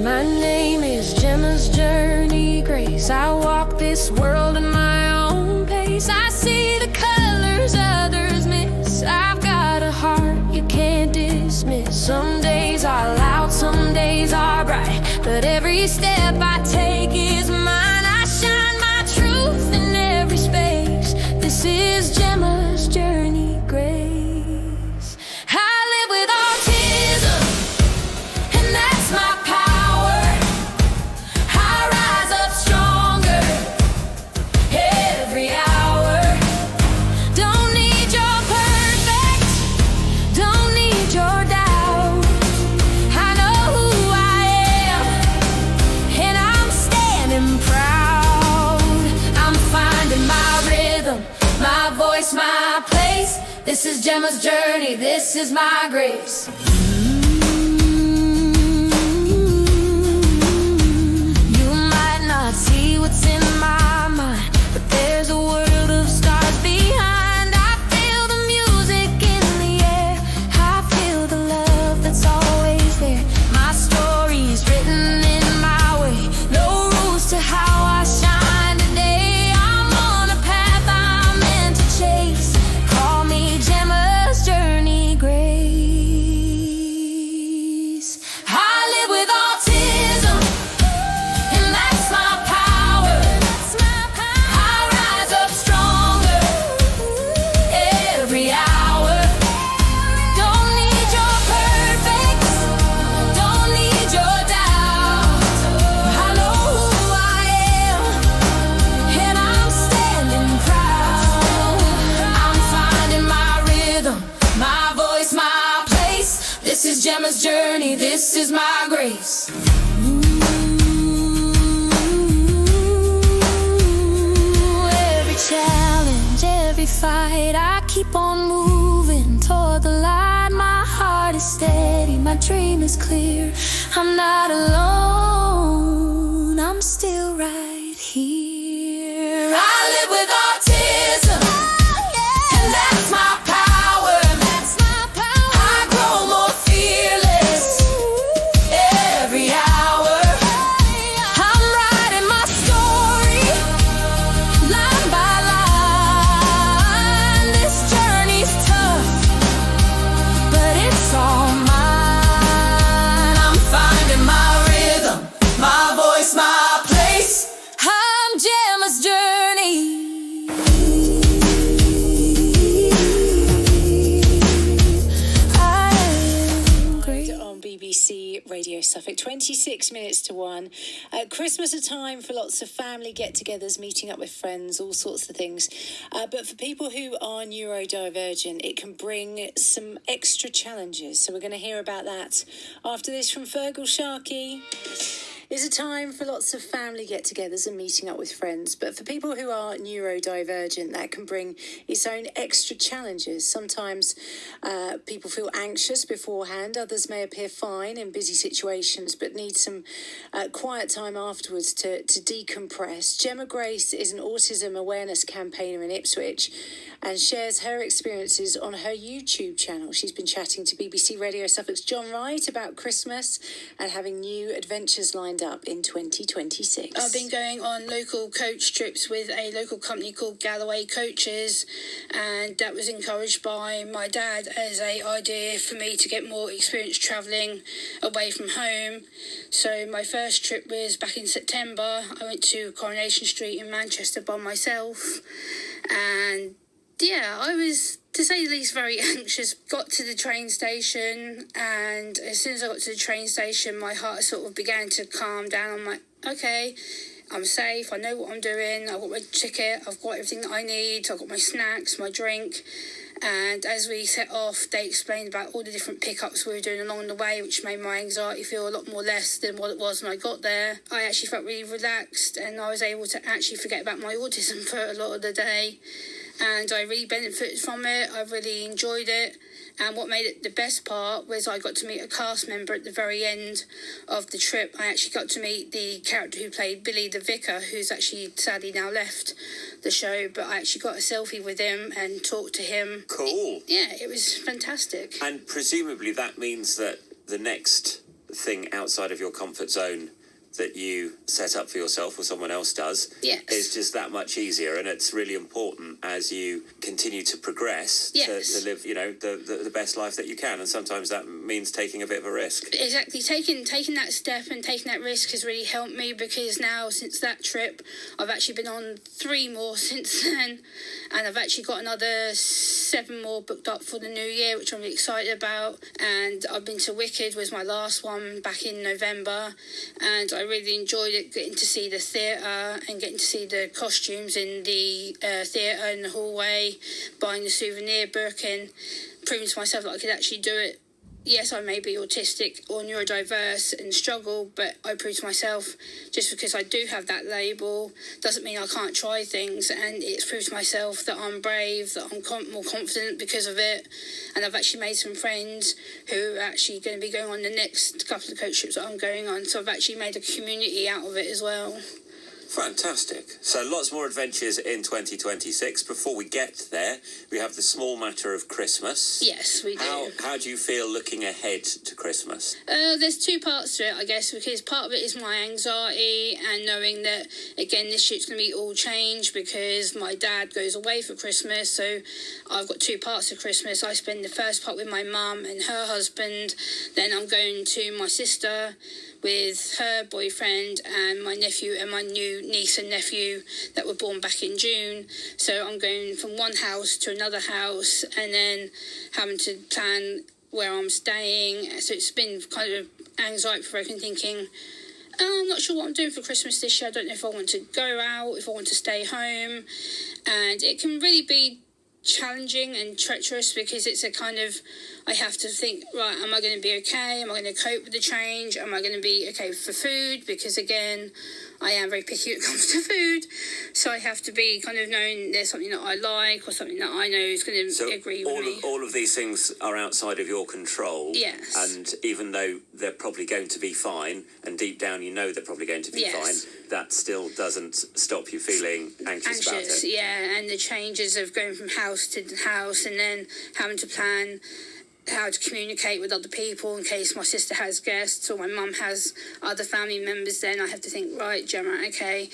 My name is Gemma's Journey Grace. I walk this world in my own pace. I see the colors others miss. I've got a heart you can't dismiss. Some days are loud, some days are bright, but every step I take is mine. I shine my truth in every space. This is Gemma's Journey Grace. I live with autism, and that's my power. I rise up stronger every hour. Don't need your perfect, don't need your doubt. I know who I am, and I'm standing proud. I'm finding my rhythm, my voice, my place. This is Gemma's journey, this is my grace. You might not see what's in my mind, but there's a world of stars behind. I feel the music in the air, I feel the love that's always there. My story's written in my way, no rules to how I shine today. I'm on a path I'm meant to chase. Call me Gemma's Journey Grace. I live with autism, and that's my power. I rise up stronger every hour. Don't need your perfect, don't need your doubt. I know who I am, and I'm standing proud. I'm finding my rhythm, my voice, my place. This is Gemma's journey, this is my grace. Every challenge, every fight, I keep on moving toward the light. My heart is steady, my dream is clear. I'm not alone, I'm still right here. I live with autism, and that's my power. I grow more fearless every hour. I'm writing my story line by line. This journey's tough, but it's all mine. I'm finding my rhythm, my voice, my place. I'm Gemma's Journey. I am great. On BBC Radio Suffolk, 26 minutes to 1. Christmas a time for lots of family get-togethers, meeting up with friends, all sorts of things. But for people who are neurodivergent, it can bring some extra challenges. So we're going to hear about that after this from Fergal Sharkey. It's a time for lots of family get-togethers and meeting up with friends, but for people who are neurodivergent, that can bring its own extra challenges. Sometimes people feel anxious beforehand, others may appear fine in busy situations, but need some quiet time afterwards to decompress. Gemma Grace is an autism awareness campaigner in Ipswich and shares her experiences on her YouTube channel. She's been chatting to BBC Radio Suffolk's John Wright about Christmas and having new adventures lined up in 2026. I've been going on local coach trips with a local company called Galloway Coaches, and that was encouraged by my dad as an idea for me to get more experience travelling away from home. So my first trip was back in September. I went to Coronation Street in Manchester by myself, and yeah, I was, to say the least, very anxious. Got to the train station, and as soon as I got to the train station, my heart sort of began to calm down. I'm like, okay, I'm safe, I know what I'm doing, I've got my ticket, I've got everything that I need, I've got my snacks, my drink. And as we set off, they explained about all the different pickups we were doing along the way, which made my anxiety feel a lot more less than what it was when I got there. I actually felt really relaxed, and I was able to actually forget about my autism for a lot of the day. And I really benefited from it. I really enjoyed it. And what made it the best part was I got to meet a cast member at the very end of the trip. I actually got to meet the character who played Billy the Vicar, who's actually sadly now left the show, but I actually got a selfie with him and talked to him. Cool. Yeah, it was fantastic. And presumably that means that the next thing outside of your comfort zone that you set up for yourself or someone else does is just that much easier, and it's really important as you continue to progress to live, you know, the best life that you can, and sometimes that means taking a bit of a risk. Exactly, taking that step and taking that risk has really helped me, because now since that trip I've actually been on 3 more since then, and I've actually got another 7 more booked up for the new year, which I'm really excited about. And I've been to Wicked, was my last one back in November, and I really enjoyed it, getting to see the theatre and getting to see the costumes in the theatre in the hallway, buying the souvenir book and proving to myself that I could actually do it. Yes, I may be autistic or neurodiverse and struggle, but I proved to myself, just because I do have that label doesn't mean I can't try things, and it's proved to myself that I'm brave, that I'm more confident because of it. And I've actually made some friends who are actually going to be going on the next couple of coach trips that I'm going on, so I've actually made a community out of it as well. Fantastic. So lots more adventures in 2026. Before we get there, we have the small matter of Christmas. Yes, we do. How do you feel looking ahead to Christmas? There's 2 parts to it, I guess, because part of it is my anxiety and knowing that, again, this shit's going to be all changed because my dad goes away for Christmas. So I've got 2 parts of Christmas. I spend the first part with my mum and her husband. Then I'm going to my sister with her boyfriend and my nephew and my new niece and nephew that were born back in June. So I'm going from one house to another house and then having to plan where I'm staying. So it's been kind of anxiety-provoking, thinking, I'm not sure what I'm doing for Christmas this year. I don't know if I want to go out, if I want to stay home. And it can really be challenging and treacherous, because it's a kind of, I have to think, right, am I going to be okay? Am I going to cope with the change? Am I going to be okay for food? Because again, I am very picky when it comes to food, so I have to be kind of knowing there's something that I like or something that I know is going to agree with me. All of these things are outside of your control. Yes. And even though they're probably going to be fine, and deep down you know they're probably going to be fine, that still doesn't stop you feeling anxious about it. Yeah, and the changes of going from house to house and then having to plan how to communicate with other people in case my sister has guests or my mum has other family members. Then I have to think, right, Gemma, okay,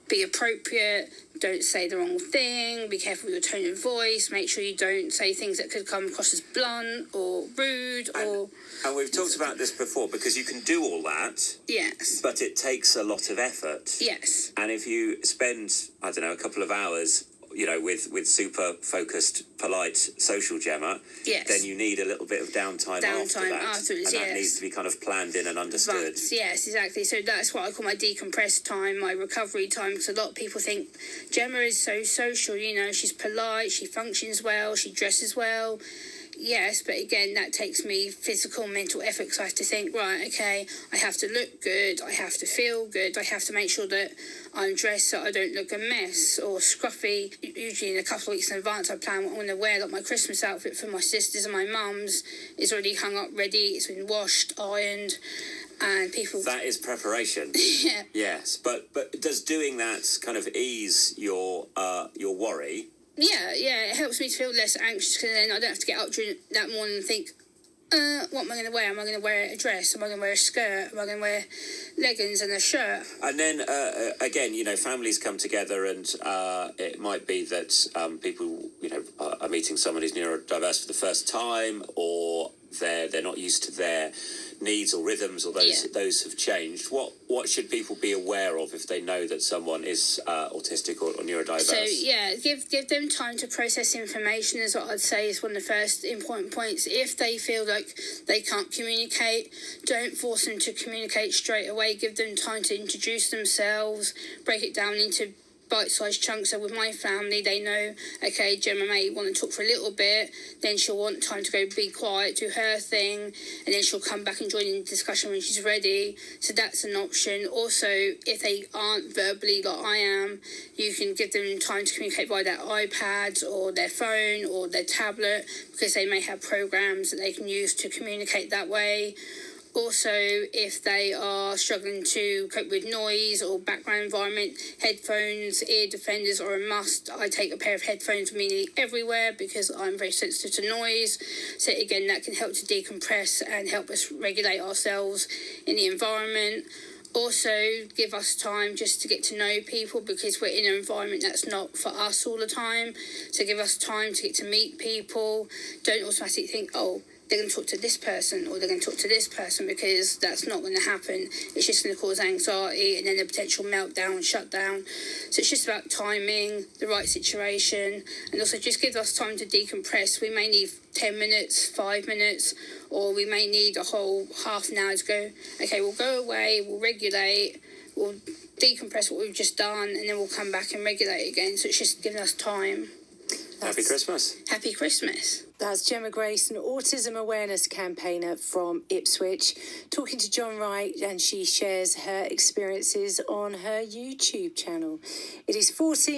be appropriate, don't say the wrong thing, be careful with your tone of voice, make sure you don't say things that could come across as blunt or rude. And we've talked about this before, because you can do all that, yes, but it takes a lot of effort. Yes. And if you spend, I don't know, a couple of hours, you know, with super focused, polite, social Gemma, then you need a little bit of downtime after that. Afterwards, and that needs to be kind of planned in and understood. Yes, exactly. So that's what I call my decompressed time, my recovery time, because a lot of people think Gemma is so social, you know, she's polite, she functions well, she dresses well. Yes, but again, that takes me physical, mental effort, because I have to think, right, okay, I have to look good, I have to feel good, I have to make sure that I'm dressed so I don't look a mess or scruffy. Usually in a couple of weeks in advance, I plan what I'm going to wear. Like my Christmas outfit for my sisters and my mum's is already hung up ready, it's been washed, ironed, and people... That is preparation. Yeah. Yes, but does doing that kind of ease your worry? Yeah, it helps me to feel less anxious, because then I don't have to get up during that morning and think, what am I going to wear? Am I going to wear a dress? Am I going to wear a skirt? Am I going to wear leggings and a shirt? And then, again, you know, families come together, and it might be that people, you know, are meeting someone who's neurodiverse for the first time, or they're not used to their needs or rhythms, or those have changed. What should people be aware of if they know that someone is autistic or neurodiverse? So give them time to process information is what I'd say is one of the first important points. If they feel like they can't communicate, don't force them to communicate straight away. Give them time to introduce themselves, break it down into bite-sized chunks. So with my family, they know, okay, Gemma may want to talk for a little bit, then she'll want time to go be quiet, do her thing, and then she'll come back and join in the discussion when she's ready. So that's an option. Also, if they aren't verbally like I am, you can give them time to communicate via their iPads or their phone or their tablet, because they may have programs that they can use to communicate that way. Also, if they are struggling to cope with noise or background environment, headphones, ear defenders are a must. I take a pair of headphones with me everywhere because I'm very sensitive to noise. So again, that can help to decompress and help us regulate ourselves in the environment. Also, give us time just to get to know people because we're in an environment that's not for us all the time. So give us time to get to meet people. Don't automatically think, oh, they're going to talk to this person or they're going to talk to this person, because that's not going to happen. It's just going to cause anxiety and then a potential meltdown, shutdown. So it's just about timing, the right situation, and also just give us time to decompress. We may need 10 minutes, 5 minutes, or we may need a whole half an hour to go, okay, we'll go away, we'll regulate, we'll decompress what we've just done, and then we'll come back and regulate again. So it's just giving us time. Happy Christmas. Happy Christmas. That's Gemma Grace, an autism awareness campaigner from Ipswich, talking to John Wright, and she shares her experiences on her YouTube channel. It is 14.